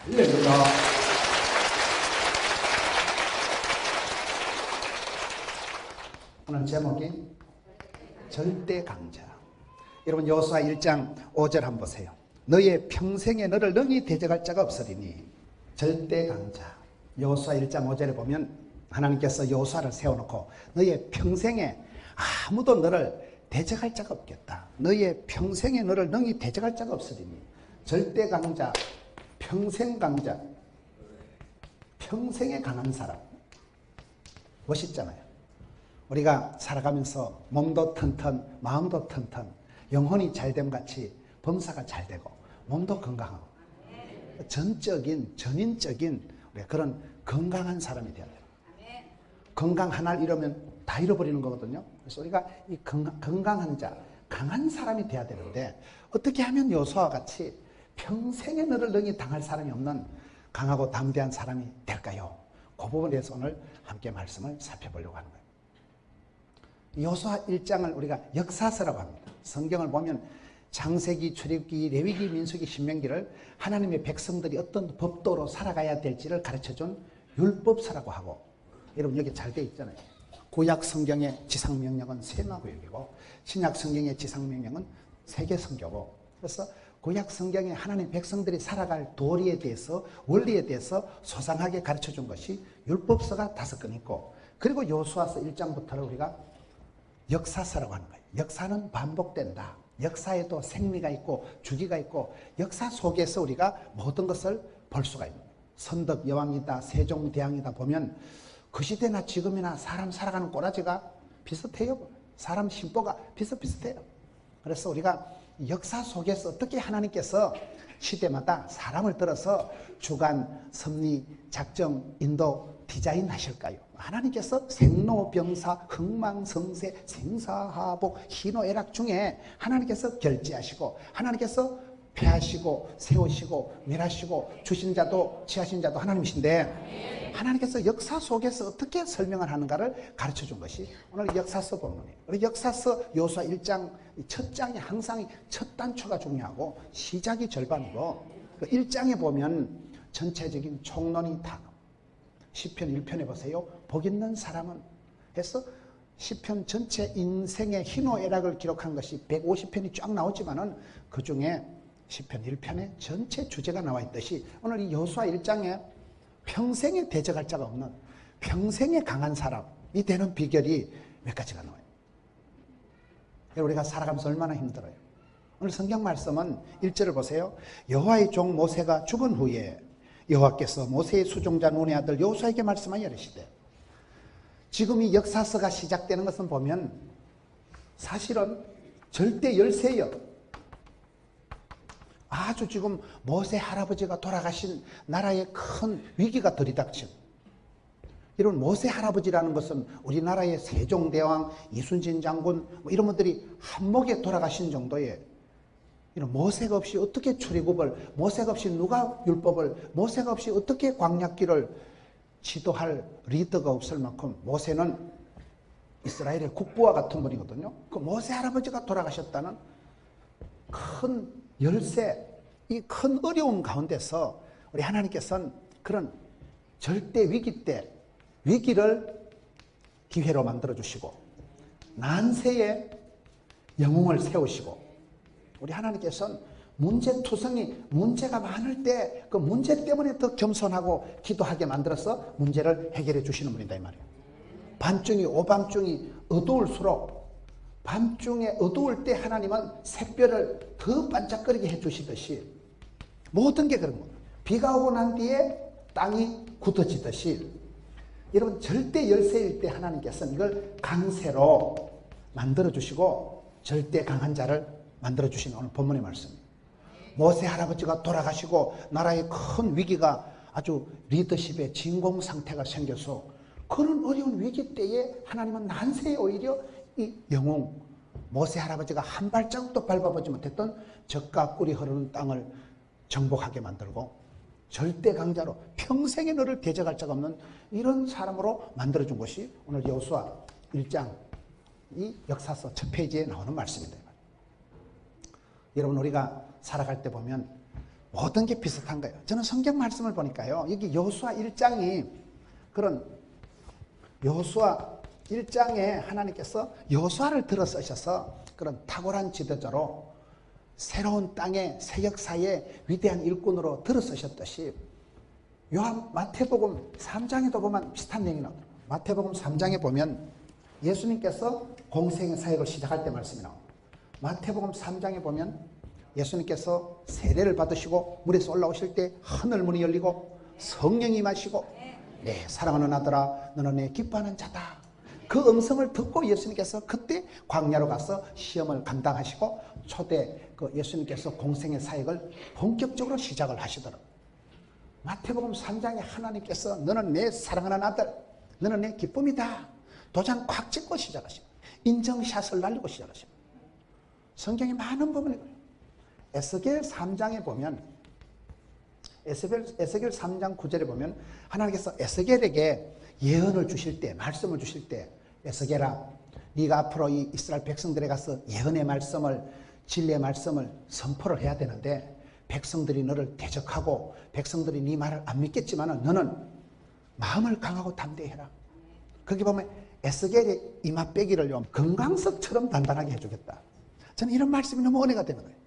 할렐루야. 오늘 제목이 절대 강자. 여러분 여호수아 1장 5절 한번 보세요. 너의 평생에 너를 능히 대적할 자가 없으리니. 절대 강자. 여호수아 1장 5절에 보면 하나님께서 여호수아를 세워놓고 너의 평생에 아무도 너를 대적할 자가 없겠다. 너의 평생에 너를 능히 대적할 자가 없으리니. 절대 강자, 평생 강자, 평생에 강한 사람. 멋있잖아요. 우리가 살아가면서 몸도 튼튼, 마음도 튼튼, 영혼이 잘됨 같이 범사가 잘 되고 몸도 건강하고 전인적인 그런 건강한 사람이 되어야 돼요. 건강 하나를 잃으면 다 잃어버리는 거거든요. 그래서 우리가 이 건강한 자, 강한 사람이 돼야 되는데 어떻게 하면 여호수아와 같이 평생에 너를 능히 당할 사람이 없는 강하고 담대한 사람이 될까요? 그 부분에 대해서 오늘 함께 말씀을 살펴보려고 하는 거예요. 여호수아 1장을 우리가 역사서라고 합니다. 성경을 보면 창세기, 출애굽기, 레위기, 민수기, 신명기를 하나님의 백성들이 어떤 법도로 살아가야 될지를 가르쳐준 율법서라고 하고, 여러분 여기 잘 되어 있잖아요. 구약 성경의 지상명령은 세마구역이고 신약 성경의 지상명령은 세계성교고, 그래서 구약 성경에 하나님 백성들이 살아갈 도리에 대해서, 원리에 대해서 소상하게 가르쳐준 것이 율법서가 5건 있고, 그리고 여호수아서 1장부터를 우리가 역사서라고 하는 거예요. 역사는 반복된다. 역사에도 생리가 있고 주기가 있고 역사 속에서 우리가 모든 것을 볼 수가 있는 거예요. 선덕 여왕이다, 세종대왕이다 보면 그 시대나 지금이나 사람 살아가는 꼬라지가 비슷해요. 사람 심보가 비슷비슷해요. 그래서 우리가 역사 속에서 어떻게 하나님께서 시대마다 사람을 들어서 주관, 섭리, 작정, 인도, 디자인 하실까요? 하나님께서 생로병사, 흥망성쇠, 생사하복, 희노애락 중에 하나님께서 결제하시고 하나님께서 폐하시고 세우시고 멸하시고 주신 자도 취하신 자도 하나님이신데, 하나님께서 역사 속에서 어떻게 설명을 하는가를 가르쳐준 것이 오늘 역사서 본문이에요. 우리 역사서 여호수아 1장 첫 장이 항상 첫 단초가 중요하고 시작이 절반이고, 그 1장에 보면 전체적인 총론이 다 시편 1편에 보세요. 복 있는 사람은 해서 시편 전체 인생의 희노애락을 기록한 것이 150편이 쫙 나오지만은 그 중에 시편 1편에 전체 주제가 나와 있듯이 오늘 이 여호수아 1장에 평생에 대적할 자가 없는 평생에 강한 사람이 되는 비결이 몇 가지가 나와요. 우리가 살아가면서 얼마나 힘들어요. 오늘 성경 말씀은 1절을 보세요. 여호와의 종 모세가 죽은 후에 여호와께서 모세의 수종자 눈의 아들 여호수아에게 말씀하여 이르시되, 지금 이 역사서가 시작되는 것은 보면 사실은 절대 열세예요. 아주 지금 모세 할아버지가 돌아가신 나라의 큰 위기가 들이닥친, 이런 모세 할아버지라는 것은 우리나라의 세종대왕, 이순신 장군 이런 분들이 한목에 돌아가신 정도의, 이런 모세가 없이 어떻게 출애굽을, 모세가 없이 누가 율법을, 모세가 없이 어떻게 광야길을 지도할 리더가 없을 만큼 모세는 이스라엘의 국부와 같은 분이거든요. 그 모세 할아버지가 돌아가셨다는 큰 열세, 이 큰 어려움 가운데서 우리 하나님께서는 그런 절대 위기 때 위기를 기회로 만들어주시고 난세에 영웅을 세우시고, 우리 하나님께서는 문제투성이, 문제가 많을 때 그 문제 때문에 더 겸손하고 기도하게 만들어서 문제를 해결해 주시는 분이다 이 말이에요. 밤중이 오밤중이 어두울수록 밤중에 어두울 때 하나님은 새별을 더 반짝거리게 해주시듯이 모든 게 그런 겁니다. 비가 오고 난 뒤에 땅이 굳어지듯이 여러분 절대 열세일 때 하나님께서는 이걸 강세로 만들어주시고 절대 강한 자를 만들어주시는 오늘 본문의 말씀입니다. 모세 할아버지가 돌아가시고 나라의 큰 위기가, 아주 리더십의 진공 상태가 생겨서 그런 어려운 위기 때에 하나님은 난세에 오히려 이 영웅 모세 할아버지가 한 발자국도 밟아보지 못했던 젖과 꿀이 흐르는 땅을 정복하게 만들고 절대 강자로 평생에 너를 대적할 자가 없는 이런 사람으로 만들어준 것이 오늘 여호수아 1장 이 역사서 첫 페이지에 나오는 말씀입니다. 여러분 우리가 살아갈 때 보면 모든 게 비슷한 거예요. 저는 성경 말씀을 보니까요. 여기 여호수아 1장이 그런 여호수아 1장에 하나님께서 여호수아를 들어 쓰셔서 그런 탁월한 지도자로 새로운 땅의 새 역사의 위대한 일꾼으로 들어 쓰셨듯이 마태복음 3장에도 보면 비슷한 내용이 나오더라고요. 마태복음 3장에 보면 예수님께서 공생의 사역을 시작할 때 말씀이 나옵니다. 마태복음 3장에 보면 예수님께서 세례를 받으시고 물에서 올라오실 때 하늘 문이 열리고 성령이 임하시고 네, 사랑하는 아들아 너는 내 기뻐하는 자다. 그 음성을 듣고 예수님께서 그때 광야로 가서 시험을 감당하시고 예수님께서 공생의 사역을 본격적으로 시작을 하시더라고요. 마태복음 3장에 하나님께서 너는 내 사랑하는 아들, 너는 내 기쁨이다. 도장 콱 찍고 시작하십니다. 인정샷을 날리고 시작하십니다. 성경에 많은 부분이 그래요. 에스겔 3장에 보면 에스겔 3장 9절에 보면 하나님께서 에스겔에게 예언을 주실 때, 말씀을 주실 때 에스겔아 네가 앞으로 이 이스라엘 백성들에 가서 예언의 말씀을, 진리의 말씀을 선포를 해야 되는데 백성들이 너를 대적하고 백성들이 네 말을 안 믿겠지만 너는 마음을 강하고 담대해라. 거기 보면 에스겔의 이마빼기를 금강석처럼 단단하게 해주겠다. 저는 이런 말씀이 너무 은혜가 되는 거예요.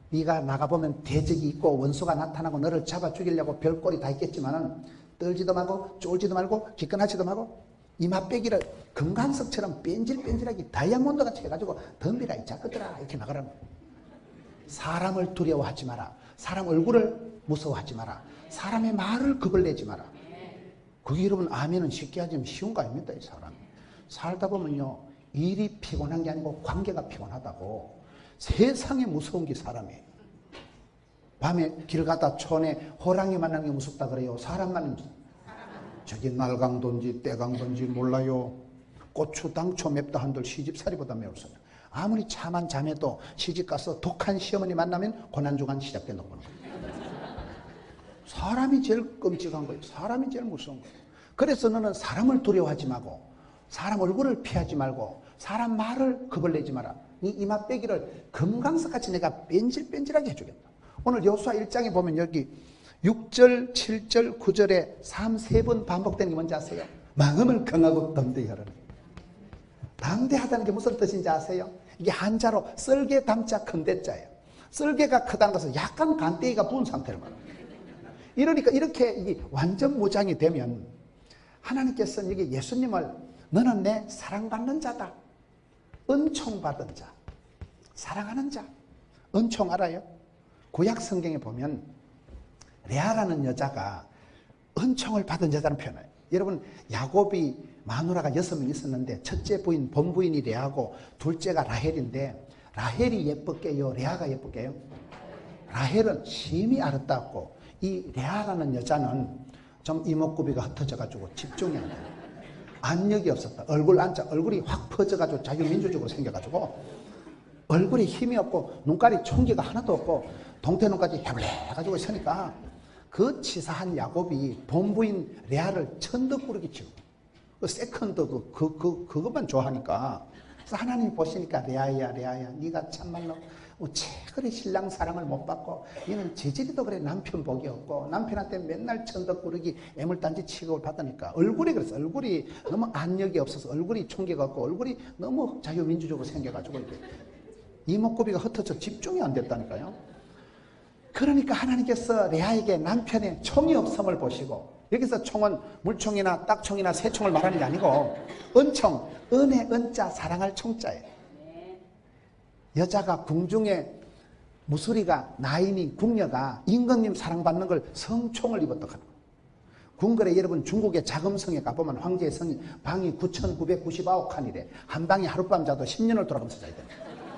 네가 나가보면 대적이 있고 원수가 나타나고 너를 잡아 죽이려고 별꼴이 다 있겠지만 떨지도 말고 쫄지도 말고 기권하지도 말고 이마빼기를 금강석처럼 뺀질뺀질하게 다이아몬드같이 해가지고 덤비라 이 자식들아 이렇게 나가라는 거예요. 사람을 두려워하지 마라. 사람 얼굴을 무서워하지 마라. 사람의 말을 겁을 내지 마라. 그게 여러분 아멘은 쉽게 하지만 쉬운 거 아닙니다. 이 사람 살다 보면요 일이 피곤한 게 아니고 관계가 피곤하다고. 세상에 무서운 게 사람이에요. 밤에 길 가다 촌에 호랑이 만나는 게 무섭다 그래요. 사람 만나는 게 저기 날강도인지 떼강도인지 몰라요. 고추 당초 맵다 한들 시집살이보다 매울소요. 아무리 참한 자매도 시집가서 독한 시어머니 만나면 고난주간 시작된다고 보는 거예요. 사람이 제일 끔찍한 거예요. 사람이 제일 무서운 거예요. 그래서 너는 사람을 두려워하지 말고 사람 얼굴을 피하지 말고 사람 말을 겁을 내지 마라. 이 이마빼기를 금강석같이 내가 뺀질뺀질하게 해주겠다. 오늘 여호수아 1장에 보면 여기 6절, 7절, 9절에 3번 반복되는 게 뭔지 아세요? 마음을 강하고 담대히 하라는 거예요. 담대하다는 게 무슨 뜻인지 아세요? 이게 한자로 썰개 담자 큰대자예요. 썰개가 크다는 것은 약간 간대기가 부은 상태를 말합니다. 이러니까 이렇게 이게 완전 무장이 되면 하나님께서는 여기 예수님을 너는 내 사랑받는 자다. 은총받은 자. 사랑하는 자. 은총 알아요? 구약 성경에 보면 레아라는 여자가 은총을 받은 여자는 표현해요. 여러분 야곱이 마누라가 6명 있었는데 첫째 부인 본부인이 레아고 둘째가 라헬인데 라헬이 예쁘게요 레아가 예쁘게요? 라헬은 심히 아름답고 이 레아라는 여자는 좀 이목구비가 흩어져가지고 집중이 안 돼요. 안력이 없었다. 얼굴이 확 퍼져가지고 자유민주적으로 생겨가지고 얼굴에 힘이 없고 눈깔이 총기가 하나도 없고 동태눈까지 해블해가지고 있으니까 그 치사한 야곱이 본부인 레아를 천덕꾸러기 치고 그 세컨드 그것만 좋아하니까 그래서 하나님이 보시니까 레아야 네가 참말로 그래 신랑 사랑을 못 받고 얘는 재질이도 그래 남편 복이 없고 남편한테 맨날 천덕꾸러기 애물단지 취급을 받으니까 얼굴이 너무 안력이 없어서 얼굴이 총기가 없고 얼굴이 너무 자유민주적으로 생겨가지고 이렇게 이목구비가 흩어져 집중이 안 됐다니까요. 그러니까 하나님께서 레아에게 남편의 총이 없음을 보시고 여기서 총은 물총이나 딱총이나 새총을 말하는 게 아니고 은총, 은혜, 은자, 사랑할 총자예요. 여자가 궁중에 무술이가 나인이 궁녀가 임금님 사랑받는 걸 성총을 입었다고 하는 거예요. 궁궐에 여러분 중국의 자금성에 가보면 황제의 성이 방이 9,999칸이래. 한 방에 하룻밤 자도 10년을 돌아가면서 자야 돼요.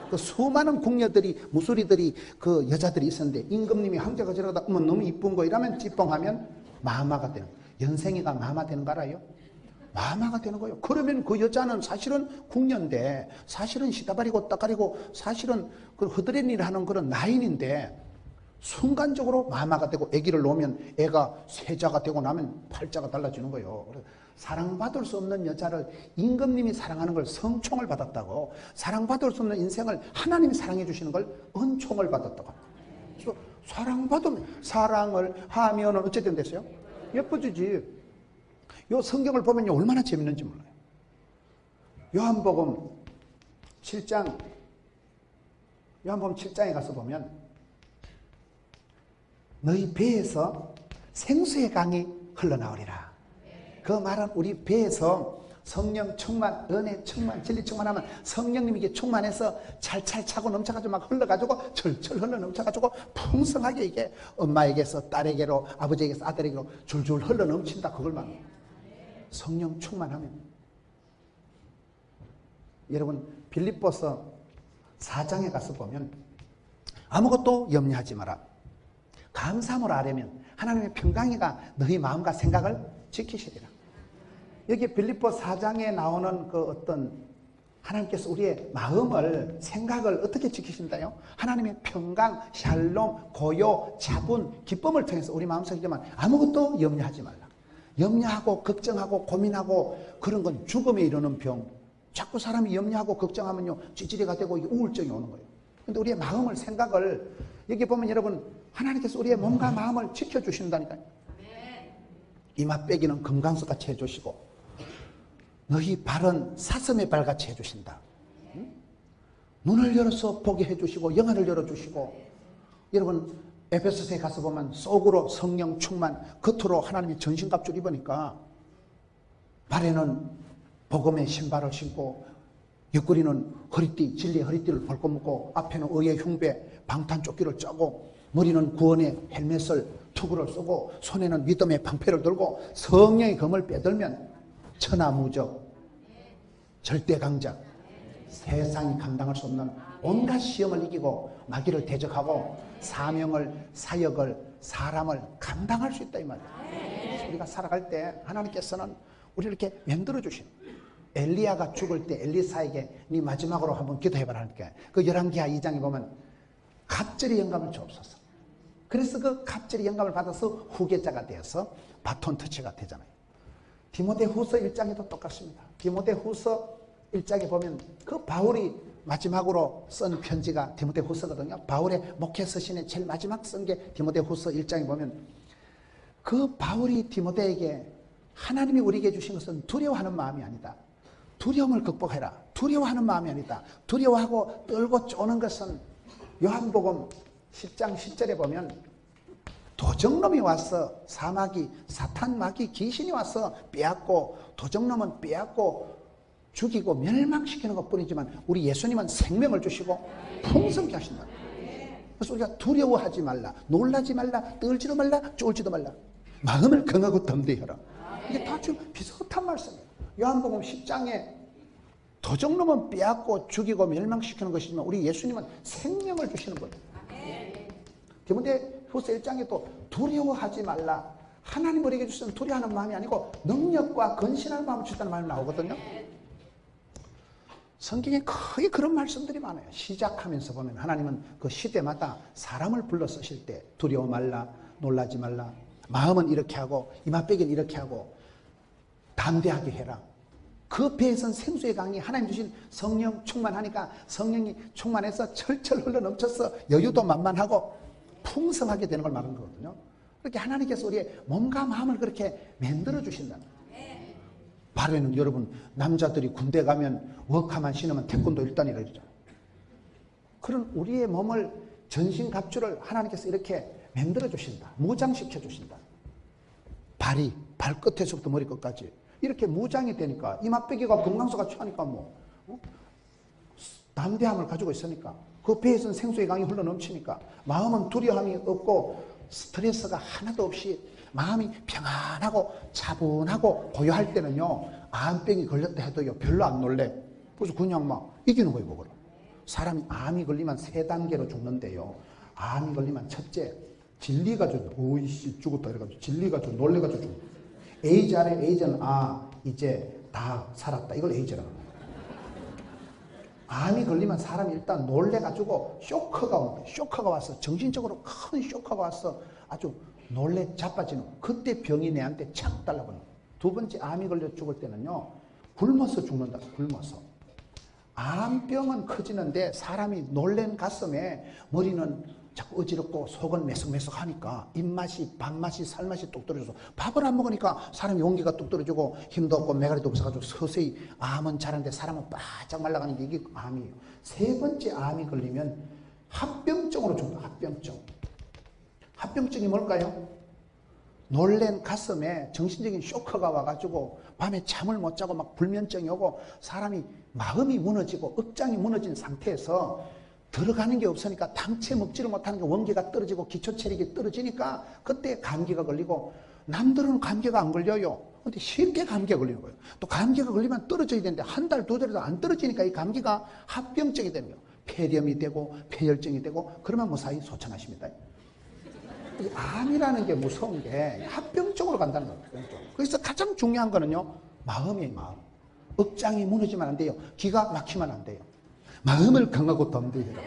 그 수많은 궁녀들이 무술이들이 그 여자들이 있었는데 임금님이 황제가 지나가다 어머 너무 이쁜 거 이러면 찌뽕하면 마마가 되는 거예요. 연생이가 마마 되는 거 알아요? 마마가 되는 거예요. 그러면 그 여자는 사실은 궁녀인데 사실은 시다바리고 따가리고 사실은 그 허드렛 일을 하는 그런 나인인데 순간적으로 마마가 되고 아기를 놓으면 애가 세자가 되고 나면 팔자가 달라지는 거예요. 사랑받을 수 없는 여자를 임금님이 사랑하는 걸 성총을 받았다고, 사랑받을 수 없는 인생을 하나님이 사랑해 주시는 걸 은총을 받았다고. 그래서 사랑받으면, 사랑을 하면은 어쨌든 됐어요? 예뻐지지. 요 성경을 보면요, 얼마나 재밌는지 몰라요. 요한복음 7장에 가서 보면, 너희 배에서 생수의 강이 흘러나오리라. 그 말은 우리 배에서 성령 충만, 은혜 충만, 진리 충만하면 성령님에게 충만해서 찰찰 차고 넘쳐가지고 막 흘러가지고 철철 흘러 넘쳐가지고 풍성하게 이게 엄마에게서 딸에게로, 아버지에게서 아들에게로 줄줄 흘러 넘친다. 그걸 말합니다. 성령 충만하면. 여러분, 빌립보서 4장에 가서 보면 아무것도 염려하지 마라. 감사함으로 아뢰면 하나님의 평강이가 너희 마음과 생각을 지키시리라. 여기 빌립보 4장에 나오는 그 어떤 하나님께서 우리의 마음을, 생각을 어떻게 지키신다요? 하나님의 평강, 샬롬, 고요, 자분, 기쁨을 통해서 우리 마음속에만 아무것도 염려하지 말라. 염려하고 걱정하고 고민하고 그런 건 죽음에 이르는 병. 자꾸 사람이 염려하고 걱정하면요, 찌질이가 되고 우울증이 오는 거예요. 근데 우리의 마음을, 생각을, 여기 보면 여러분, 하나님께서 우리의 몸과 마음을 지켜주신다니까요. 이맛빼기는 금강석같이 해주시고, 너희 발은 사슴의 발같이 해주신다. 눈을 열어서 보게 해주시고, 영안을 열어주시고, 여러분, 에베소서에 가서 보면 속으로 성령 충만, 겉으로 하나님의 전신갑주를 입으니까 발에는 복음의 신발을 신고, 옆구리는 허리띠, 진리의 허리띠를 벌거 묶고, 앞에는 의의 흉배, 방탄조끼를 짜고, 머리는 구원의 헬멧을, 투구를 쓰고, 손에는 믿음의 방패를 들고, 성령의 검을 빼들면 천하무적, 절대강자, 세상이 감당할 수 없는 온갖 시험을 이기고 마귀를 대적하고 사명을, 사역을, 사람을 감당할 수 있다 이 말이에요. 우리가 살아갈 때 하나님께서는 우리를 이렇게 만들어 주시는, 엘리야가 죽을 때 엘리사에게 네 마지막으로 한번 기도해봐라 하니까 그 열왕기하 2장에 보면 갑절의 영감을 주옵소서. 그래서 그 갑절의 영감을 받아서 후계자가 되어서 바톤 터치가 되잖아요. 디모데후서 1장에도 똑같습니다. 디모데후서 1장에 보면 그 바울이 마지막으로 쓴 편지가 디모데후서거든요. 바울의 목회 서신에 제일 마지막 쓴 게 디모데후서 1장에 보면 그 바울이 디모데에게 하나님이 우리에게 주신 것은 두려워하는 마음이 아니다. 두려움을 극복해라. 두려워하는 마음이 아니다. 두려워하고 떨고 쪼는 것은 요한복음 10장 10절에 보면 도적놈이 와서 사마귀, 사탄, 마귀, 귀신이 와서 빼앗고, 도적놈은 빼앗고 죽이고 멸망시키는 것뿐이지만 우리 예수님은 생명을 주시고 풍성케 하신다. 그래서 우리가 두려워하지 말라, 놀라지 말라, 떨지도 말라, 쫄지도 말라. 마음을 강하고 담대하라. 이게 다 지금 비슷한 말씀이에요. 요한복음 10장에 도적놈은 빼앗고 죽이고 멸망시키는 것이지만 우리 예수님은 생명을 주시는 거예요. 디모데후서 1장에 또 두려워하지 말라. 하나님 우리에게 주시는 두려워하는 마음이 아니고 능력과 근신하는 마음을 주셨다는 말이 나오거든요. 성경에 거의 그런 말씀들이 많아요. 시작하면서 보면 하나님은 그 시대마다 사람을 불러 쓰실 때 두려워 말라, 놀라지 말라, 마음은 이렇게 하고 이맛빼기는 이렇게 하고 담대하게 해라. 그 배에선 생수의 강이 하나님 주신 성령 충만하니까 성령이 충만해서 철철 흘러 넘쳐서 여유도 만만하고 풍성하게 되는 걸 말하는 거거든요. 그렇게 하나님께서 우리의 몸과 마음을 그렇게 만들어 주신다는 거예요. 바로에는 여러분 남자들이 군대 가면 워카만 신으면 태권도 1단이라 그러잖아요. 그런 우리의 몸을 전신갑주를 하나님께서 이렇게 만들어 주신다. 무장시켜 주신다. 발이 발끝에서부터 머리끝까지 이렇게 무장이 되니까 이맛빼기가 금강석가 취하니까 담대함을 가지고 있으니까 그 배에서는 생수의 강이 흘러 넘치니까 마음은 두려움이 없고 스트레스가 하나도 없이 마음이 평안하고 차분하고 고요할 때는요, 암병이 걸렸다 해도요 별로 안 놀래. 그래서 그냥 막 이기는 거예요. 그거를. 사람이 암이 걸리면 3단계로 죽는데요, 암이 걸리면 첫째 진리가 좀 오이씨 죽었다 이래가지고 진리가 좀 놀래가지고 죽어. 에이즈 안에 에이즈는 이제 다 살았다 이걸 에이즈라고 합니다. 암이 걸리면 사람이 일단 놀래가지고 쇼크가 오는 거예요. 쇼크가 와서 정신적으로 큰 쇼크가 와서 아주 놀래 자빠지는 거예요. 그때 병이 내한테 착 달라붙는 거예요. 두 번째 암이 걸려 죽을 때는요 굶어서 죽는다. 굶어서. 암병은 커지는데 사람이 놀란 가슴에 머리는 자꾸 어지럽고 속은 메석메석 하니까 입맛이 밥맛이 살맛이 뚝 떨어져서 밥을 안 먹으니까 사람이 용기가 뚝 떨어지고 힘도 없고 메가리도 없어가지고 서서히 암은 자라는데 사람은 바짝 말라가는 게 이게 암이에요. 세 번째 암이 걸리면 합병증으로 죽는다. 합병증. 합병증이 뭘까요? 놀란 가슴에 정신적인 쇼크가 와가지고 밤에 잠을 못 자고 막 불면증이 오고 사람이 마음이 무너지고 억장이 무너진 상태에서 들어가는 게 없으니까 당체 먹지를 못하는 게 원기가 떨어지고 기초 체력이 떨어지니까 그때 감기가 걸리고 남들은 감기가 안 걸려요. 근데 쉽게 감기가 걸리는 거예요. 또 감기가 걸리면 떨어져야 되는데 한 달, 두 달에도 안 떨어지니까 이 감기가 합병증이 되는 거예요. 폐렴이 되고 폐혈증이 되고 그러면 무사히 소천하십니다. 이 암이라는 게 무서운 게 합병증으로 간다는 거예요. 그래서 가장 중요한 거는요, 마음이에요. 마음. 억장이 무너지면 안 돼요. 기가 막히면 안 돼요. 마음을 강하고 덤비해라.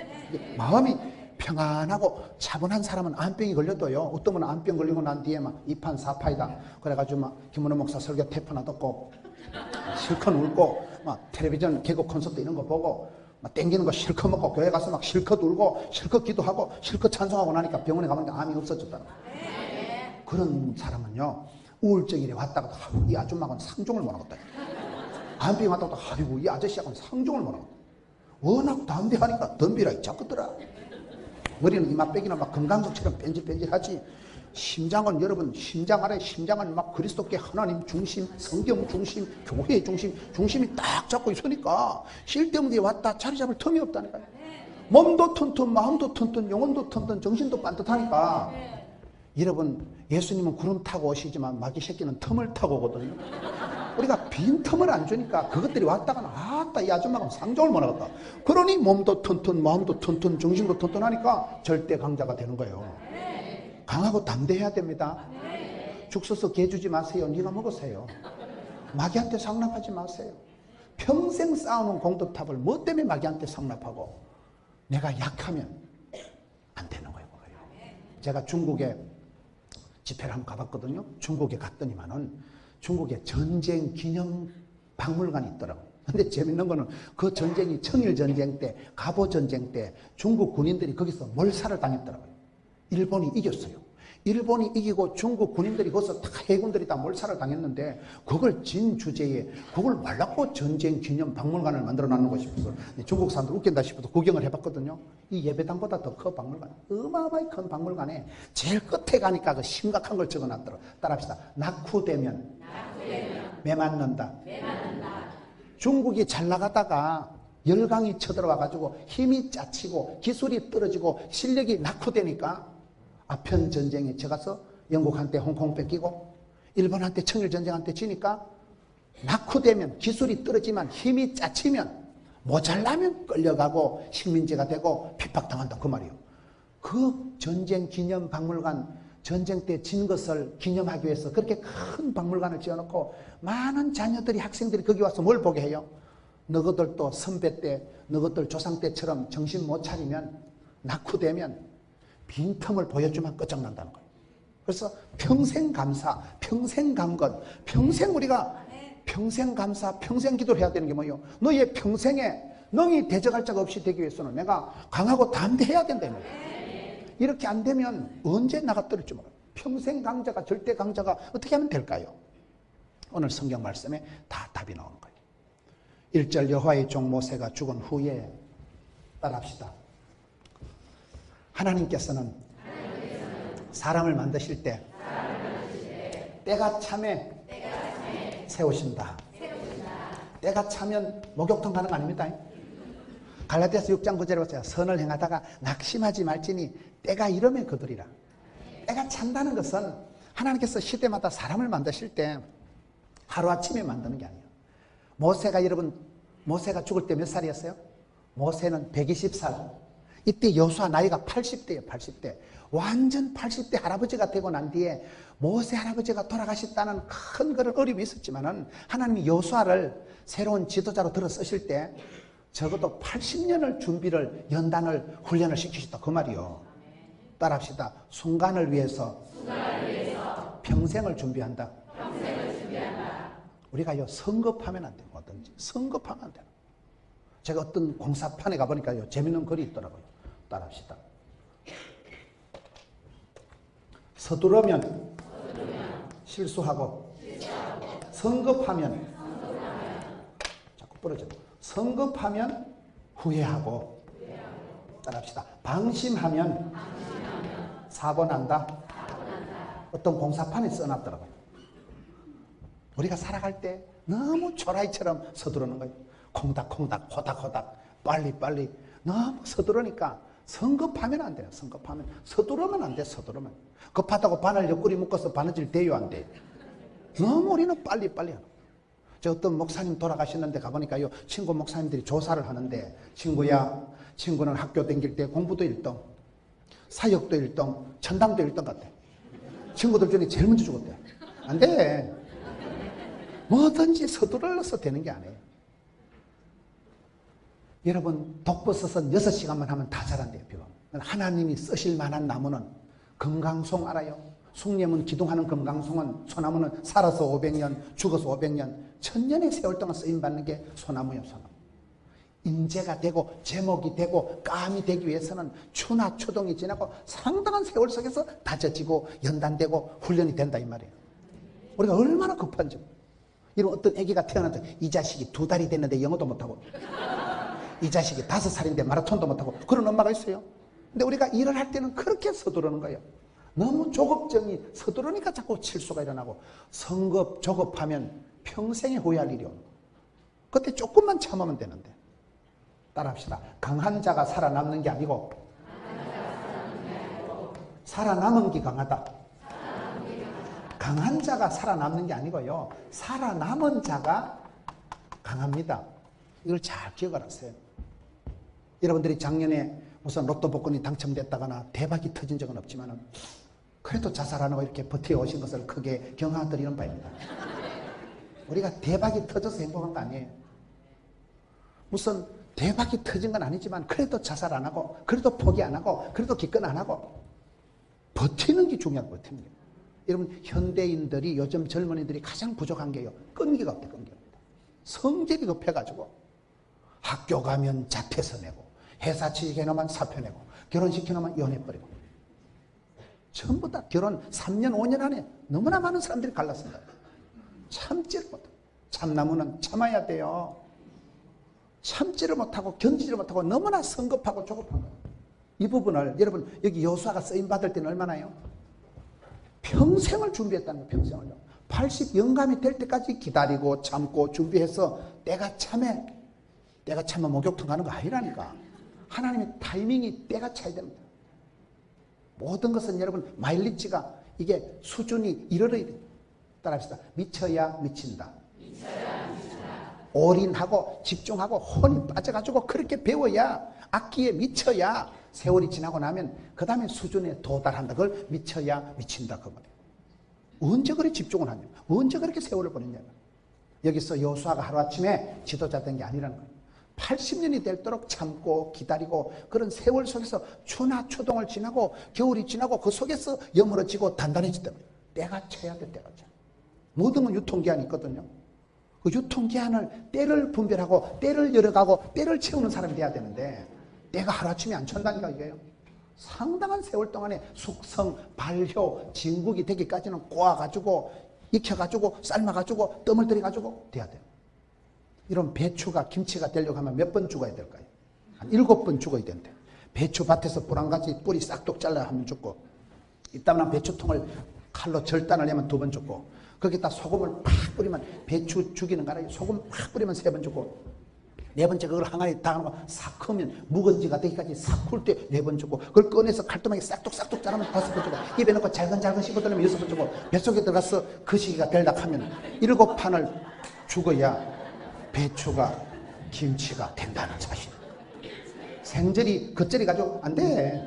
마음이 평안하고 차분한 사람은 암병이 걸려도요, 어떤 분은 암병 걸리고 난 뒤에 막 2판 4파이다 그래가지고 막 김문호 목사 설교 테프나 듣고 실컷 울고 막 텔레비전 개국 콘서트 이런 거 보고 막 땡기는 거 실컷 먹고 교회 가서 막 실컷 울고 실컷 기도하고 실컷 찬송하고 나니까 병원에 가면 암이 없어졌다는 거예요. 그런 사람은요, 우울증이 왔다가 이 아줌마하고는 상종을 못 하겠다. 암병이 왔다가 아이고 이 아저씨하고는 상종을 못 하겠다. 워낙 담대하니까 덤비라 잡겠더라. 머리는 이마 빼기는 막 금강석처럼 뺀질뺀질하지. 심장은 여러분, 심장 아래 심장은 막 그리스도께 하나님 중심, 성경 중심, 교회 중심, 중심이 딱 잡고 있으니까 쉴 데 없는 데 왔다 자리 잡을 틈이 없다니까요. 몸도 튼튼, 마음도 튼튼, 영혼도 튼튼, 정신도 반듯하니까. 여러분, 예수님은 구름 타고 오시지만 마귀 새끼는 틈을 타고 오거든요. 우리가 빈 틈을 안 주니까 그것들이 왔다가 아따 이 아줌마가 상종을 못 하겠다. 그러니 몸도 튼튼, 마음도 튼튼, 정신도 튼튼하니까 절대 강자가 되는 거예요. 강하고 담대해야 됩니다. 죽 써서 개 주지 마세요. 네가 먹으세요. 마귀한테 상납하지 마세요. 평생 쌓아놓은 공덕탑을 뭐 때문에 마귀한테 상납하고 내가 약하면 안 되는 거예요. 제가 중국에 집회를 한번 가봤거든요. 중국에 갔더니만은 중국에 전쟁 기념 박물관이 있더라고요. 근데 재밌는 거는 그 전쟁이 청일 전쟁 때, 갑오 전쟁 때 중국 군인들이 거기서 몰살을 당했더라고요. 일본이 이겼어요. 일본이 이기고 중국 군인들이 거기서 다 해군들이 다 몰살을 당했는데 그걸 진 주제에 그걸 말라고 전쟁 기념 박물관을 만들어 놨는 것이 싶어서 중국 사람들 웃긴다 싶어서 구경을 해봤거든요. 이 예배당보다 더 커 박물관. 어마어마하게 큰 박물관에 제일 끝에 가니까 그 심각한 걸 적어놨더라. 따라합시다. 낙후되면 매 맞는다. 중국이 잘 나가다가 열강이 쳐들어와가지고 힘이 짜치고 기술이 떨어지고 실력이 낙후되니까 아편 전쟁에 져가서 영국한테 홍콩 뺏기고 일본한테 청일전쟁한테 지니까 낙후되면 기술이 떨어지면 힘이 짜치면 모자라면 끌려가고 식민지가 되고 핍박당한다 그 말이에요. 그 전쟁 기념 박물관 전쟁 때 진 것을 기념하기 위해서 그렇게 큰 박물관을 지어놓고 많은 자녀들이 학생들이 거기 와서 뭘 보게 해요? 너희들도 선배 때 너희들 조상 때처럼 정신 못 차리면 낙후되면 빈틈을 보여주면 끝장난다는 거예요. 그래서 평생 감사, 평생 강건, 평생 우리가 평생 감사, 평생 기도를 해야 되는 게 뭐예요? 너의 평생에 너희 대적할 자가 없이 되기 위해서는 내가 강하고 담대해야 된다는 거예요. 이렇게 안 되면 언제 나가 떨어질지 몰라요. 평생 강자가 절대 강자가 어떻게 하면 될까요? 오늘 성경 말씀에 다 답이 나오는 거예요. 1절 여호와의 종 모세가 죽은 후에 따라합시다. 하나님께서는 사람을 만드실 때 때가 참에 세우신다. 때가 차면 목욕탕 가는 거 아닙니다. 갈라디아서 6장 9절에 보세요. 선을 행하다가 낙심하지 말지니 때가 이르면 거두리라. 때가 찬다는 것은 하나님께서 시대마다 사람을 만드실 때 하루아침에 만드는 게 아니에요. 모세가 여러분 모세가 죽을 때 몇 살이었어요? 모세는 120살. 이때 여호수아 나이가 80대예요. 80대. 완전 80대 할아버지가 되고 난 뒤에 모세 할아버지가 돌아가셨다는 큰 그런 어려움이 있었지만은 하나님이 여호수아를 새로운 지도자로 들어 쓰실 때 적어도 80년을 준비를 연단을 훈련을 시키셨다 그 말이요. 따라합시다. 순간을 위해서 평생을 준비한다. 우리가요 성급하면 안 돼요. 뭐든지 성급하면 안 돼요. 제가 어떤 공사판에 가보니까요 재밌는 글이 있더라고요. 따라합시다. 서두르면 실수하고 성급하면 자꾸 부러져. 성급하면 후회하고 따라합시다. 방심하면 사고 난다. 어떤 공사판에 써놨더라고요. 우리가 살아갈 때 너무 초라이처럼 서두르는 거예요. 콩닥콩닥 호닥호닥 빨리빨리 너무 서두르니까 성급하면 안 돼요. 성급하면 서두르면 안 돼. 서두르면 급하다고 바늘 옆구리 묶어서 바느질 돼요 안 돼요? 너무 우리는 빨리빨리 하는 거예요. 저 어떤 목사님 돌아가셨는데 가보니까요, 친구 목사님들이 조사를 하는데, 친구는 학교 다닐 때 공부도 1등, 사역도 1등, 천당도 1등 같아. 친구들 중에 제일 먼저 죽었대. 안 돼. 뭐든지 서둘러서 되는 게 아니에요. 여러분, 독버섯은 6시간만 하면 다 자란대요. 비가. 하나님이 쓰실 만한 나무는 금강송 알아요? 숭례문 기둥하는 금강송은, 소나무는 살아서 500년, 죽어서 500년, 1000년의 세월 동안 쓰임받는 게 소나무예요. 소나무. 인재가 되고 제목이 되고 감이 되기 위해서는 추나 추동이 지나고 상당한 세월 속에서 다져지고 연단되고 훈련이 된다 이 말이에요. 우리가 얼마나 급한지. 이런 어떤 아기가 태어나서 이 자식이 2달이 됐는데 영어도 못하고, 이 자식이 5살인데 마라톤도 못하고, 그런 엄마가 있어요. 근데 우리가 일을 할 때는 그렇게 서두르는 거예요. 너무 조급증이 서두르니까 자꾸 실수가 일어나고, 조급하면 평생에 후회할 일이 오는 거예요. 그때 조금만 참으면 되는데. 따라합시다. 강한 자가 살아남는 게 아니고 살아남은 게 강하다. 강한 자가 살아남는 게 아니고요, 살아남은 자가 강합니다. 이걸 잘 기억을 하세요. 여러분들이 작년에 무슨 로또 복권이 당첨됐다거나 대박이 터진 적은 없지만 그래도 자살 안 하고 이렇게 버텨오신 것을 크게 경하드리는 바입니다. 우리가 대박이 터져서 행복한 거 아니에요. 무슨 대박이 터진 건 아니지만 그래도 자살 안 하고, 그래도 포기 안 하고, 그래도 기권 안 하고 버티는 게 중요한 거예요. 버티는 게. 여러분, 현대인들이, 요즘 젊은이들이 가장 부족한 게요, 끈기가 없대. 끈기가 없대. 성질이 급해가지고 학교 가면 자퇴서 내고, 회사 취직해놓으면 사표 내고, 결혼시켜놓으면 이혼해버리고, 전부 다 결혼 3년 5년 안에 너무나 많은 사람들이 갈랐습니다. 참지를 못하고. 참나무는 참아야 돼요. 참지를 못하고 견디지를 못하고 너무나 성급하고 조급한 거예요. 이 부분을 여러분, 여기 여호수아가 쓰임받을 때는 얼마나요? 평생을 준비했다는 거예요. 평생을요. 80 영감이 될 때까지 기다리고 참고 준비해서 때가 참에 목욕탕 가는 거 아니라니까. 하나님의 타이밍이 때가 차야 됩니다. 모든 것은 여러분, 마일리지가, 이게 수준이 이르러야 돼요. 따라합시다. 미쳐야 미친다. 올인하고 집중하고 혼이 빠져가지고 그렇게 배워야, 악기에 미쳐야 세월이 지나고 나면 그 다음에 수준에 도달한다. 그걸 미쳐야 미친다 그 말이에요. 언제 그렇게 집중을 하냐, 언제 그렇게 세월을 보냈냐. 여기서 여호수아가 하루아침에 지도자 된 게 아니라는 거예요. 80년이 될도록 참고 기다리고, 그런 세월 속에서 추나 추동을 지나고 겨울이 지나고 그 속에서 여물어지고 단단해지다. 때가 차야 돼. 때가 차. 모든 건 유통기한이 있거든요. 그 유통기한을, 때를 분별하고 때를 열어가고 때를 채우는 사람이 돼야 되는데, 때가 하루아침에 안 찬다니까. 이게요, 상당한 세월 동안에 숙성, 발효, 진국이 되기까지는 꼬아가지고 익혀가지고 삶아가지고 뜸을 들여가지고 돼야 돼요. 이런 배추가 김치가 되려고 하면 몇 번 죽어야 될까요? 한 7번 죽어야 되는데, 배추밭에서 뿔 한 가지 뿌리 싹둑 잘라 하면 죽고, 이따만한 배추통을 칼로 절단을 하면 2번 죽고, 거기다 소금을 팍 뿌리면, 배추 죽이는 거라 소금 팍 뿌리면 3번 죽고, 4번째 그걸 항아리에 다 하고 싹 크면 묵은지가 되기까지 싹 쿨 때 4번 죽고, 그걸 꺼내서 칼도막에 싹둑싹둑 자르면 5번 죽고, 입에 넣고 잘근잘근 씹어들으면 6번 죽고, 뱃속에 들어가서 그 시기가 될다 하면 7판을 죽어야 배추가 김치가 된다는 사실. 생절이 겉절이 가지고 안 돼.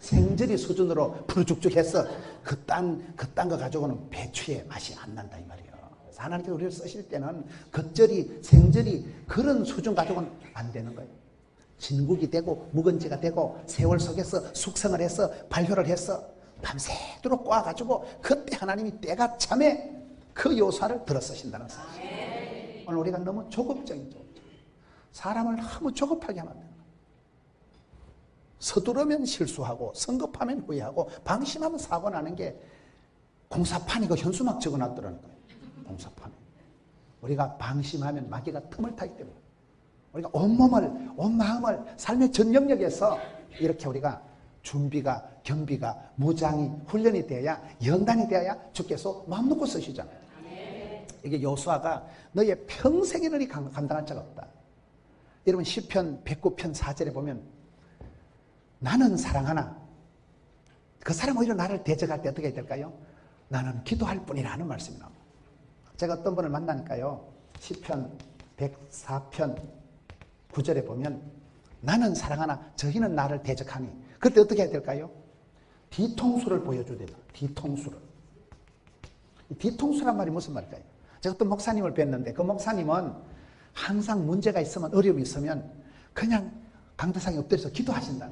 생절이 수준으로 푸르죽죽해서 그딴 거 가지고는 배추의 맛이 안 난다 이 말이에요. 하나님께서 우리를 쓰실 때는 겉절이, 생절이 그런 수준 가지고는 안 되는 거예요. 진국이 되고 묵은지가 되고 세월 속에서 숙성을 해서 발효를 해서 밤새도록 꼬아가지고, 그때 하나님이 때가 참에 그 요소를 들어 쓰신다는 사실. 오늘 우리가 너무 조급적이죠. 사람을 너무 조급하게 하면 안 돼요. 서두르면 실수하고 성급하면 후회하고 방심하면 사고 나는 게 공사판이 그 현수막 적어놨더라는 거예요. 공사판에. 우리가 방심하면 마귀가 틈을 타기 때문에 우리가 온몸을, 온 마음을 삶의 전 영역에서 이렇게 우리가 준비가, 경비가, 무장이, 훈련이 되어야, 연단이 되어야 주께서 마음 놓고 쓰시잖아요. 이게 여호수아가 너의 평생에 너희 감당할 자가 없다. 여러분 시편 109편 4절에 보면 나는 사랑하나 그 사람 오히려 나를 대적할 때 어떻게 될까요? 나는 기도할 뿐이라 하는 말씀이 나옵니다. 제가 어떤 분을 만나니까요. 시편 104편 9절에 보면 나는 사랑하나 저희는 나를 대적하니 그때 어떻게 해야 될까요? 뒤통수를 보여줘야 돼요. 뒤통수를. 뒤통수란 말이 무슨 말일까요? 제가 어떤 목사님을 뵀는데 그 목사님은 항상 문제가 있으면 어려움이 있으면 그냥 강대상에 엎드려서 기도하신다.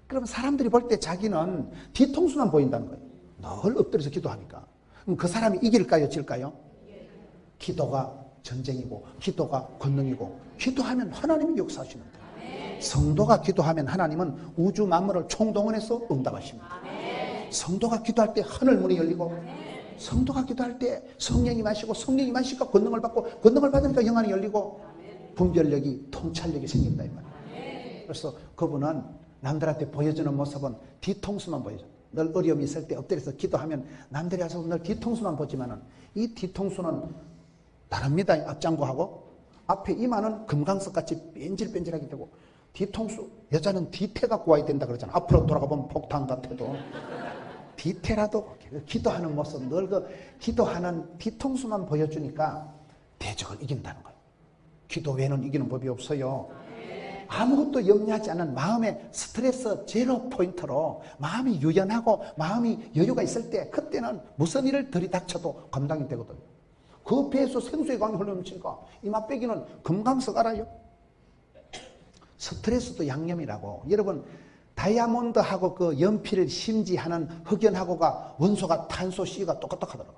그러면 사람들이 볼 때 자기는 뒤통수만 보인다는 거예요. 늘 엎드려서 기도하니까. 그럼 그 사람이 이길까요? 질까요? 기도가 전쟁이고 기도가 권능이고 기도하면 하나님이 역사하시는 거예요. 성도가 기도하면 하나님은 우주 만물을 총동원해서 응답하십니다. 성도가 기도할 때 하늘 문이 열리고 성도가 기도할 때 성령이 마시고 성령이 마시니까 권능을 받고 권능을 받으니까 영안이 열리고 분별력이 통찰력이 생긴다 이 말이에요. 그래서 그분은 남들한테 보여주는 모습은 뒤통수만 보여줘. 늘 어려움이 있을 때 엎드려서 기도하면 남들이 와서 늘 뒤통수만 보지만은 이 뒤통수는 다릅니다. 앞장구하고 앞에 이마는 금강석같이 뺀질뺀질하게 되고 뒤통수 여자는 뒤태 갖고 와야 된다 그러잖아. 앞으로 돌아가 보면 폭탄 같아도 뒤태라도 기도하는 모습 늘 그 기도하는 뒤통수만 보여주니까 대적을 이긴다는 거예요. 기도 외에는 이기는 법이 없어요. 아무것도 염려하지 않는 마음의 스트레스 제로 포인트로 마음이 유연하고 마음이 여유가 있을 때 그때는 무슨 일을 들이닥쳐도 감당이 되거든요. 그 배에서 생수의 강이 흘러넘치니까 이 맛배기는 금강석 알아요? 스트레스도 양념이라고. 여러분 다이아몬드하고 그 연필을 심지하는 흑연하고가 원소가 탄소 C가 똑같더라고.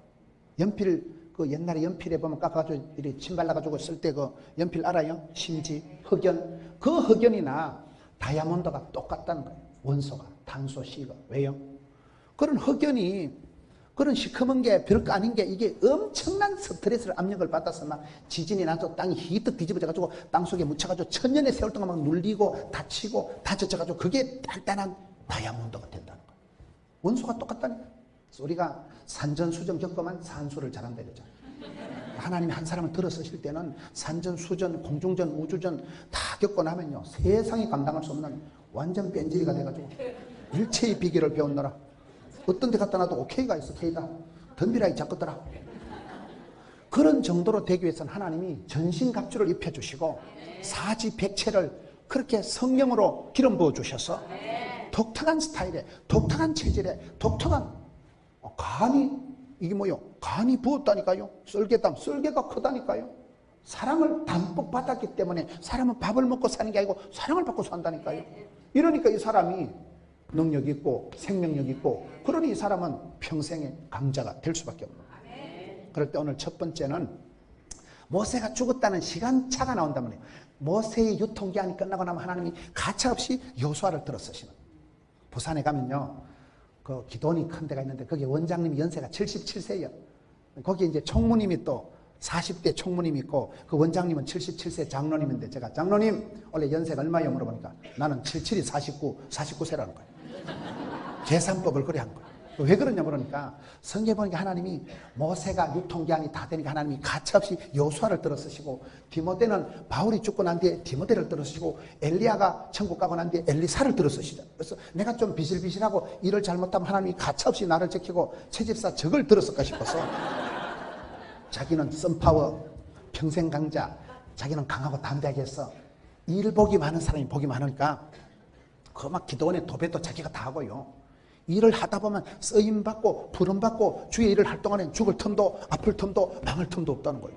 연필 그 옛날에 연필에 보면 깎아가지고 이렇게 침 발라가지고 쓸 때 그 연필 알아요? 심지, 흑연. 그 흑연이나 다이아몬드가 똑같다는 거예요. 원소가 탄소 C가. 왜요? 그런 흑연이 그런 시커먼 게 별거 아닌 게 이게 엄청난 스트레스를 압력을 받아서 막 지진이 나서 땅이 히뜩 뒤집어져가지고 땅속에 묻혀가지고 천년의 세월 동안 막 눌리고 다치고 다쳐져가지고 그게 단단한 다이아몬드가 된다는 거예요. 원소가 똑같다니까. 우리가 산전수전 겪으면 산수를 잘한다 이러죠. 하나님이 한 사람을 들어 쓰실 때는 산전수전, 공중전, 우주전 다 겪고 나면요 세상이 감당할 수 없는 완전 뺀질이가 돼가지고 일체의 비결을 배웠노라. 어떤 데 갖다 놔도 오케이가 있어. K다. 덤비라이 잡겠더라. 그런 정도로 되기 위해서는 하나님이 전신갑주를 입혀주시고 사지백체를 그렇게 성령으로 기름 부어주셔서 독특한 스타일에 독특한 체질에 독특한 간이 이게 뭐요? 간이 부었다니까요. 썰개땀 썰개가 크다니까요. 사랑을 담뿍 받았기 때문에 사람은 밥을 먹고 사는 게 아니고 사랑을 받고 산다니까요. 이러니까 이 사람이 능력 있고 생명력 있고 그러니 이 사람은 평생의 강자가 될 수밖에 없는 거예요. 그럴 때 오늘 첫 번째는 모세가 죽었다는 시간차가 나온단 말이에요. 모세의 유통기한이 끝나고 나면 하나님이 가차없이 여호수아를 들어 쓰시는. 부산에 가면요 그 기도원이 큰 데가 있는데 거기 원장님이 연세가 77세예요. 거기 이제 총무님이 또 40대 총무님이 있고 그 원장님은 77세 장로님인데 제가 장로님 원래 연세가 얼마예요 물어보니까 나는 77이 49세라는 거예요. 계산법을 그래 한 거예요. 왜 그러냐 그러니까 성경에 보니까 하나님이 모세가 유통기한이 다 되니까 하나님이 가차없이 여호수아를 들어 쓰시고 디모데는 바울이 죽고 난 뒤에 디모데를 들어 쓰시고 엘리야가 천국 가고 난 뒤에 엘리사를 들어 쓰시죠. 그래서 내가 좀 비실비실하고 일을 잘못하면 하나님이 가차없이 나를 지키고 채집사 적을 들어 쓸까 싶어서 자기는 썬파워 평생 강자 자기는 강하고 담대하게 해서 일 복이 많은 사람이 복이 많으니까 그 막 기도원에 도배도 자기가 다 하고요. 일을 하다 보면 쓰임받고 부름받고 주의 일을 할 동안엔 죽을 틈도 아플 틈도 망할 틈도 없다는 거예요.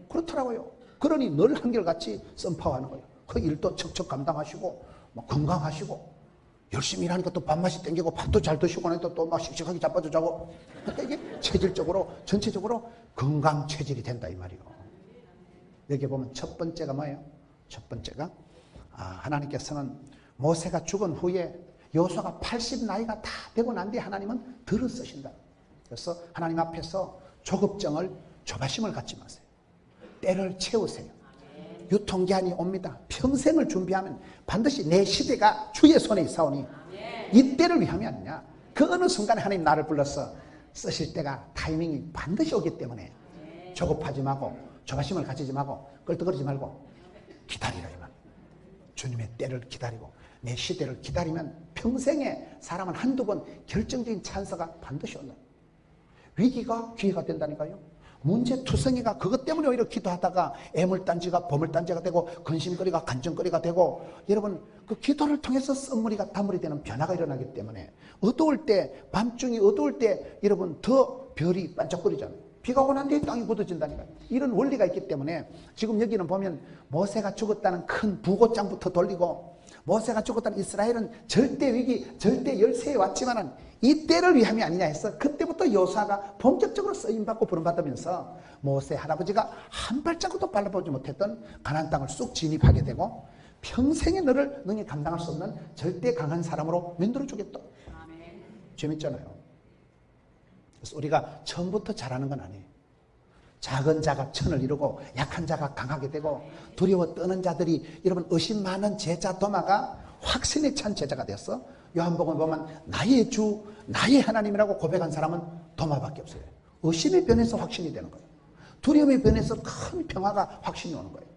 그렇더라고요. 그러니 늘 한결같이 썬파워하는 거예요. 그 일도 척척 감당하시고 뭐 건강하시고 열심히 일하니까 또 밥맛이 땡기고 밥도 잘 드시고 나니까 또 막 씩씩하게 자빠져 자고 그러니까 이게 체질적으로 전체적으로 건강 체질이 된다 이 말이에요. 여기 보면 첫 번째가 뭐예요? 첫 번째가 하나님께서는 모세가 죽은 후에 여호수아가 80 나이가 다 되고 난 뒤에 하나님은 들어 쓰신다. 그래서 하나님 앞에서 조급증을 조바심을 갖지 마세요. 때를 채우세요. 유통기한이 옵니다. 평생을 준비하면 반드시 내 시대가 주의 손에 있사오니 이 때를 위함이 아니냐. 그 어느 순간에 하나님 나를 불러서 쓰실 때가 타이밍이 반드시 오기 때문에 조급하지 말고 조바심을 가지지 말고 껄떡거리지 말고 기다리라 이 말. 주님의 때를 기다리고 내 시대를 기다리면 평생에 사람은 한두 번 결정적인 찬스가 반드시 온다. 위기가 기회가 된다니까요. 문제투성이가 그것 때문에 오히려 기도하다가 애물단지가 보물단지가 되고 근심거리가 간증거리가 되고, 여러분 그 기도를 통해서 썬물이가 단물이 되는 변화가 일어나기 때문에 어두울 때, 밤중이 어두울 때 여러분 더 별이 반짝거리잖아요. 비가 오고 난 뒤에 땅이 굳어진다니까요. 이런 원리가 있기 때문에 지금 여기는 보면 모세가 죽었다는 큰 부고장부터 돌리고, 모세가 죽었다는 이스라엘은 절대 위기, 절대 열세에 왔지만은 이 때를 위함이 아니냐 해서 그때부터 여호수아가 본격적으로 쓰임받고 부름받으면서 모세 할아버지가 한 발자국도 발라보지 못했던 가나안 땅을 쑥 진입하게 되고, 평생에 너를 능히 감당할 수 없는 절대 강한 사람으로 만들어 주겠다. 재밌잖아요. 그래서 우리가 처음부터 잘하는 건 아니에요. 작은 자가 천을 이루고 약한 자가 강하게 되고, 두려워 떠는 자들이, 여러분 의심 많은 제자 도마가 확신에 찬 제자가 되었어. 요한복음 보면 나의 주, 나의 하나님이라고 고백한 사람은 도마밖에 없어요. 의심의 변에서 확신이 되는 거예요. 두려움의 변에서 큰 평화가 확신이 오는 거예요.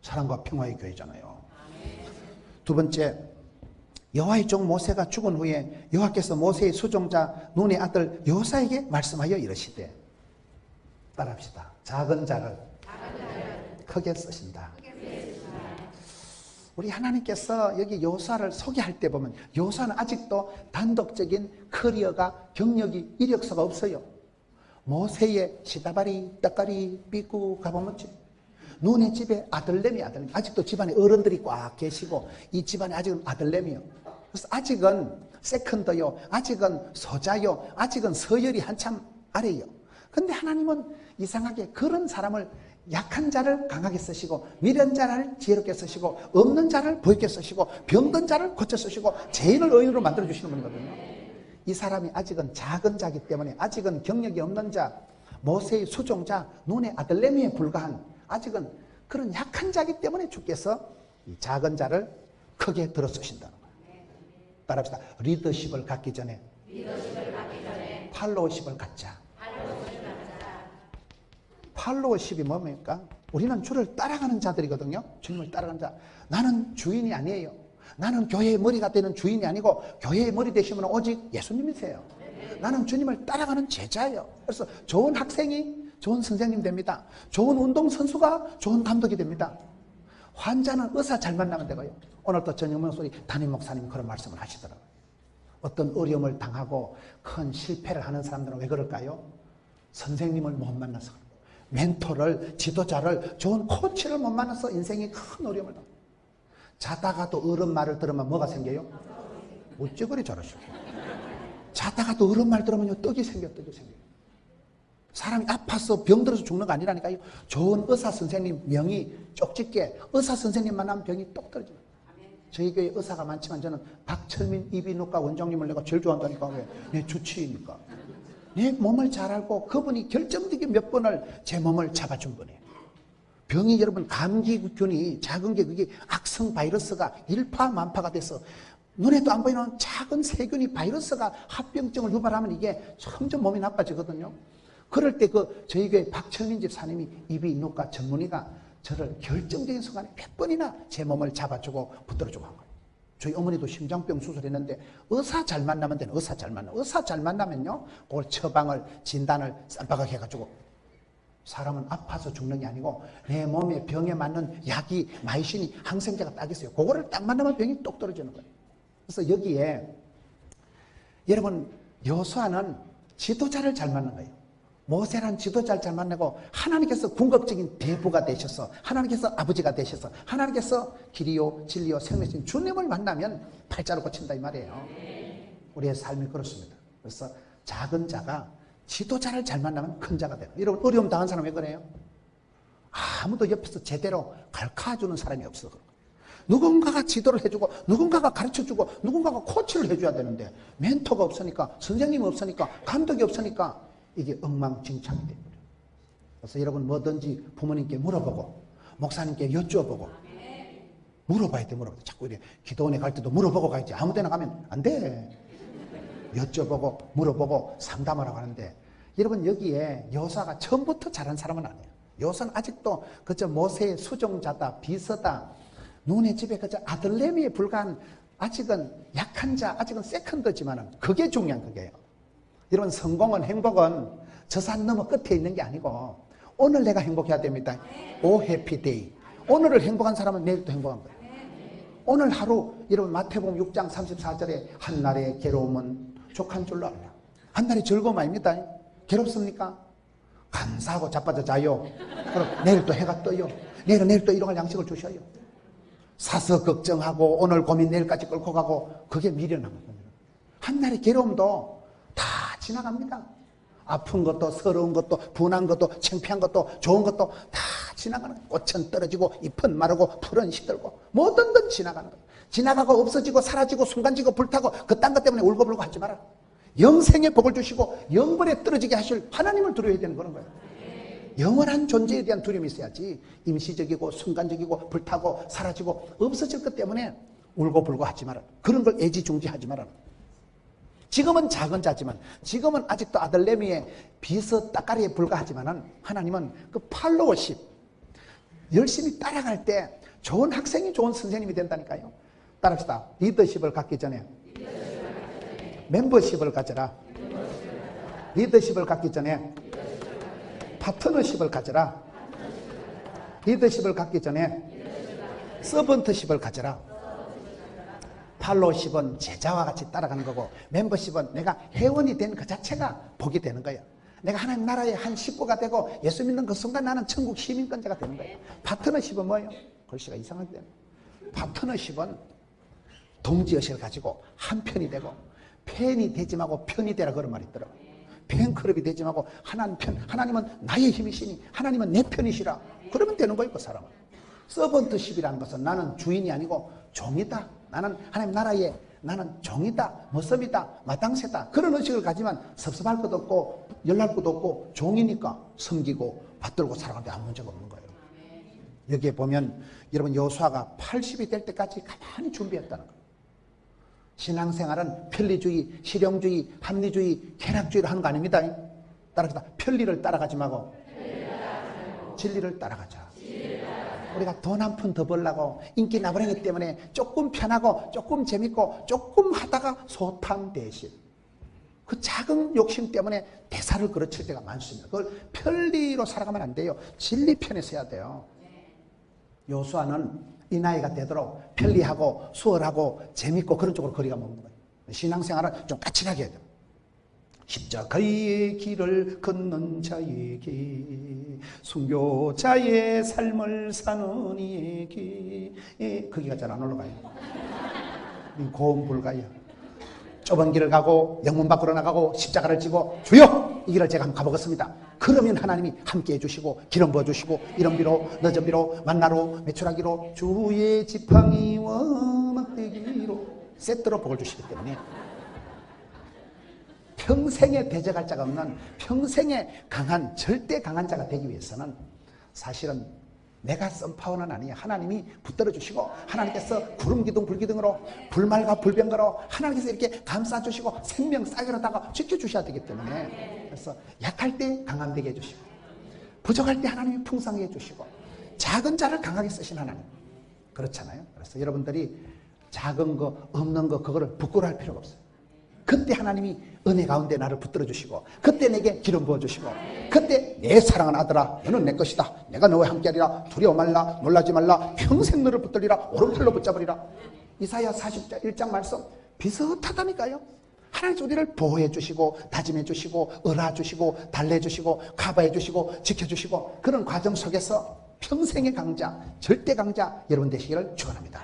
사랑과 평화의 교회잖아요. 두 번째, 여호와의 종 모세가 죽은 후에 여호와께서 모세의 수종자 눈의 아들 여호사에게 말씀하여 이르시되, 따라합시다. 작은 자를 크게 쓰신다. 우리 하나님께서 여기 여호수아를 소개할 때 보면 여호수아는 아직도 단독적인 커리어가, 경력이, 이력서가 없어요. 모세의 시다바리, 떡가리, 삐꾸 가보면지 눈의 집에 아들내미, 아직도 집안에 어른들이 꽉 계시고 이 집안에 아직은 아들내미요. 그래서 아직은 세컨더요, 아직은 소자요, 아직은 서열이 한참 아래요. 근데 하나님은 이상하게 그런 사람을, 약한 자를 강하게 쓰시고, 미련 자를 지혜롭게 쓰시고, 없는 자를 보이게 쓰시고, 병든 자를 고쳐 쓰시고, 죄인을 의인으로 만들어 주시는 분이거든요. 이 사람이 아직은 작은 자이기 때문에, 아직은 경력이 없는 자, 모세의 수종자, 눈의 아들내미에 불과한 아직은 그런 약한 자이기 때문에 주께서 이 작은 자를 크게 들어 쓰신다는 거예요. 따라합시다. 리더십을 갖기 전에 팔로우십을 갖자. 팔로워십이 뭡니까? 우리는 주를 따라가는 자들이거든요. 주님을 따라가는 자. 나는 주인이 아니에요. 나는 교회의 머리가 되는 주인이 아니고 교회의 머리 되신 분은 오직 예수님이세요. 나는 주님을 따라가는 제자예요. 그래서 좋은 학생이 좋은 선생님 됩니다. 좋은 운동선수가 좋은 감독이 됩니다. 환자는 의사 잘 만나면 되고요. 오늘 또 저녁 목소리 담임 목사님이 그런 말씀을 하시더라고요. 어떤 어려움을 당하고 큰 실패를 하는 사람들은 왜 그럴까요? 선생님을 못 만나서, 멘토를, 지도자를, 좋은 코치를 못 만나서 인생이 큰 어려움을 당합니다. 자다가도 어른 말을 들으면 뭐가 생겨요? 어찌그리 저러시오. 자다가도 어른 말 들으면 떡이 생겨요. 사람이 아파서 병들어서 죽는 거 아니라니까요. 좋은 의사 선생님 명이 쪽집게 의사 선생님 만나면 병이 똑 떨어져요. 저희 교회 의사가 많지만 저는 박철민 이비인후과 원장님을 내가 제일 좋아한다니까. 왜? 내 주치의니까. 내 몸을 잘 알고 그분이 결정적인 몇 번을 제 몸을 잡아준 분이에요. 병이, 여러분 감기균이 작은 게 그게 악성 바이러스가 일파만파가 돼서 눈에도 안 보이는 작은 세균이 바이러스가 합병증을 유발하면 이게 점점 몸이 나빠지거든요. 그럴 때 저희 교회 박철민 집사님이 이비인후과 전문의가 저를 결정적인 순간에 몇 번이나 제 몸을 잡아주고 붙들어주고 한 거예요. 저희 어머니도 심장병 수술했는데 의사 잘 만나면 되는, 의사 잘 만나면요, 그걸 처방을, 진단을 쌈박하게 해가지고, 사람은 아파서 죽는 게 아니고 내 몸에 병에 맞는 약이, 마이신이, 항생제가 딱 있어요. 그거를 딱 만나면 병이 똑 떨어지는 거예요. 그래서 여기에 여러분 여호수아는 지도자를 잘 만난 거예요. 모세란 지도자를 잘 만나고 하나님께서 궁극적인 대부가 되셔서, 하나님께서 아버지가 되셔서, 하나님께서 길이요 진리요 생명이신 주님을 만나면 팔자를 고친다 이 말이에요. 우리의 삶이 그렇습니다. 그래서 작은 자가 지도자를 잘 만나면 큰 자가 돼요. 여러분 어려움 당한 사람 왜 그래요? 아무도 옆에서 제대로 가르쳐주는 사람이 없어서 그런 거예요. 누군가가 지도를 해주고 누군가가 가르쳐주고 누군가가 코치를 해줘야 되는데 멘토가 없으니까 선생님이 없으니까 감독이 없으니까 이게 엉망진창이 됩니다. 그래서 여러분 뭐든지 부모님께 물어보고 목사님께 여쭈어보고 물어봐야 돼. 자꾸 이래 기도원에 갈 때도 물어보고 가야지. 아무 데나 가면 안 돼. 여쭤보고 물어보고 상담하라고 하는데 여러분 여기에 여호수아가 처음부터 잘한 사람은 아니에요. 여호수아는 아직도 그저 모세의 수종자다, 비서다, 눈의 집에 그저 아들내미에 불과한 아직은 약한 자, 아직은 세컨드지만은 그게 중요한 거예요. 여러분 성공은 행복은 저 산 너머 끝에 있는 게 아니고 오늘 내가 행복해야 됩니다. 오 해피 데이. 오늘을 행복한 사람은 내일도 행복한 거예요. 오늘 하루 여러분 마태복음 6장 34절에 한날의 괴로움은 족한 줄로 알라. 한날의 즐거움 아닙니다. 괴롭습니까? 감사하고 자빠져 자요. 그럼 내일 또 해가 떠요. 내일 또 일용할 양식을 주셔요. 사서 걱정하고 오늘 고민 내일까지 끌고 가고 그게 미련한 거예요. 한날의 괴로움도 다 지나갑니다. 아픈 것도 서러운 것도 분한 것도 창피한 것도 좋은 것도 다 지나가는 거예요. 꽃은 떨어지고 잎은 마르고 풀은 시들고 모든 건 지나가는 거예요. 지나가고 없어지고 사라지고 순간지고 불타고 그딴 것 때문에 울고불고 하지 마라. 영생의 복을 주시고 영벌에 떨어지게 하실 하나님을 두려워야 되는 그런 거예요. 영원한 존재에 대한 두려움이 있어야지 임시적이고 순간적이고 불타고 사라지고 없어질 것 때문에 울고불고 하지 마라. 그런 걸 애지중지하지 마라. 지금은 작은 자지만 지금은 아직도 아들내미의 비서 따까리에 불과하지만은 하나님은 그 팔로워십 열심히 따라갈 때 좋은 학생이 좋은 선생님이 된다니까요. 따라합시다. 리더십을 갖기 전에 멤버십을 가져라. 리더십을 갖기 전에 파트너십을 가져라. 리더십을 갖기 전에 서번트십을 가져라. 팔로우십은 제자와 같이 따라가는 거고 멤버십은 내가 회원이 된 그 자체가 복이 되는 거예요. 내가 하나님 나라의 한 식구가 되고 예수 믿는 그 순간 나는 천국 시민권자가 되는 거예요. 파트너십은 뭐예요? 글씨가 이상하게 되는 거예요. 파트너십은 동지의식을 가지고 한 편이 되고 팬이 되지 말고 편이 되라 그런 말이 있더라고요. 팬클럽이 되지 말고 하나님은 나의 힘이시니 하나님은 내 편이시라 그러면 되는 거예요. 그 사람은. 서번트십이라는 것은 나는 주인이 아니고 종이다. 나는 하나님 나라에 나는 종이다, 머슴이다, 마땅새다 그런 의식을 가지만 섭섭할 것도 없고 열날 것도 없고 종이니까 섬기고 받들고 살아가는데 아무 문제가 없는 거예요. 여기에 보면 여러분 여호수아가 80이 될 때까지 가만히 준비했다는 거예요. 신앙생활은 편리주의, 실용주의, 합리주의, 쾌락주의를 하는 거 아닙니다. 따라서 편리를 따라가지 말고 진리를 따라가자. 우리가 돈 한 푼 더 벌려고 인기 나부랭이 때문에 조금 편하고 조금 재밌고 조금 하다가 소탐 대신 그 작은 욕심 때문에 대사를 그르칠 때가 많습니다. 그걸 편리로 살아가면 안 돼요. 진리 편에 서야 돼요. 여호수아는 이 나이가 되도록 편리하고 수월하고 재밌고 그런 쪽으로 거리가 먹는 거예요. 신앙생활은 좀 까칠하게 해야 돼요. 십자가의 길을 걷는 자에게 순교자의 삶을 사는 이에게 거기가 잘 안 올라가요. 고음 불가야. 좁은 길을 가고 영문 밖으로 나가고 십자가를 지고 주여 이 길을 제가 한번 가보겠습니다. 그러면 하나님이 함께 해주시고 기름 부어주시고 이른비로 늦은비로 만나로 메추라기로 주의 지팡이와 막대기로 세트로 복을 주시기 때문에 평생에 대적할 자가 없는 평생에 강한 절대 강한 자가 되기 위해서는 사실은 내가 쓴 파워는 아니에요. 하나님이 붙들어 주시고 하나님께서 구름기둥 불기둥으로 불말과 불병거로 하나님께서 이렇게 감싸주시고 생명 싸그러다가 지켜주셔야 되기 때문에 그래서 약할 때 강한 되게 해주시고 부족할 때 하나님이 풍성하게 해주시고 작은 자를 강하게 쓰신 하나님 그렇잖아요. 그래서 여러분들이 작은 거 없는 거 그거를 부끄러워할 필요가 없어요. 그때 하나님이 은혜 가운데 나를 붙들어 주시고 그때 내게 기름 부어 주시고 그때 내 사랑하는 아들아 너는 내 것이다 내가 너와 함께하리라 두려워 말라 놀라지 말라 평생 너를 붙들리라 오른팔로 붙잡으리라. 이사야 41장 말씀 비슷하다니까요. 하나님께서 우리를 보호해 주시고 다짐해 주시고 은하 주시고 달래 주시고 커버해 주시고 지켜주시고 그런 과정 속에서 평생의 강자 절대 강자 여러분 되시기를 축원합니다.